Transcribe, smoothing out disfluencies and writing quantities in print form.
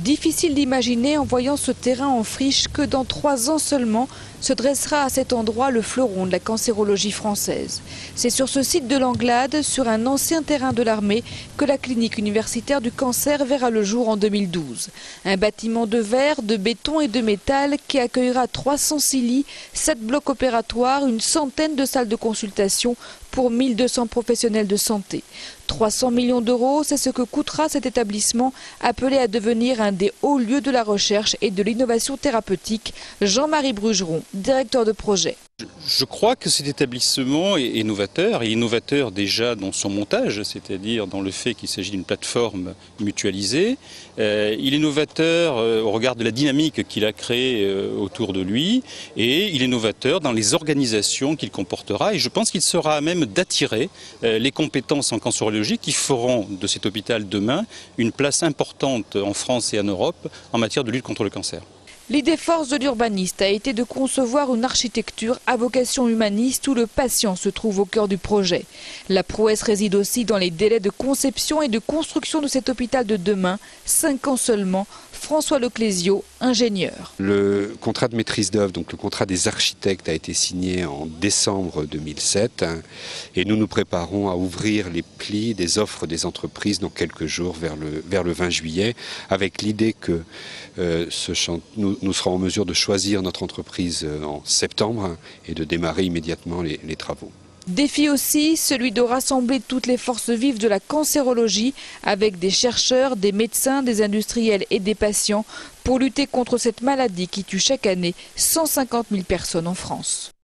Difficile d'imaginer en voyant ce terrain en friche que dans 3 ans seulement se dressera à cet endroit le fleuron de la cancérologie française. C'est sur ce site de l'Anglade, sur un ancien terrain de l'armée, que la clinique universitaire du cancer verra le jour en 2012. Un bâtiment de verre, de béton et de métal qui accueillera 306 lits, 7 blocs opératoires, une centaine de salles de consultation pour 1200 professionnels de santé. 300 millions d'euros, c'est ce que coûtera cet établissement appelé à devenir un des hauts lieux de la recherche et de l'innovation thérapeutique. Jean-Marie Brugeron, directeur de projet. Je crois que cet établissement est novateur. Il est novateur déjà dans son montage, c'est-à-dire dans le fait qu'il s'agit d'une plateforme mutualisée. Il est novateur au regard de la dynamique qu'il a créée autour de lui. Et il est novateur dans les organisations qu'il comportera. Et je pense qu'il sera à même d'attirer les compétences en cancérologie qui feront de cet hôpital demain une place importante en France et en Europe en matière de lutte contre le cancer. L'idée force de l'urbaniste a été de concevoir une architecture à vocation humaniste où le patient se trouve au cœur du projet. La prouesse réside aussi dans les délais de conception et de construction de cet hôpital de demain. 5 ans seulement. François Leclésio, ingénieur. Le contrat de maîtrise d'œuvre, donc le contrat des architectes, a été signé en décembre 2007 et nous nous préparons à ouvrir les plis des offres des entreprises dans quelques jours vers le 20 juillet avec l'idée que nous serons en mesure de choisir notre entreprise en septembre et de démarrer immédiatement les travaux. Défi aussi, celui de rassembler toutes les forces vives de la cancérologie avec des chercheurs, des médecins, des industriels et des patients pour lutter contre cette maladie qui tue chaque année 150 000 personnes en France.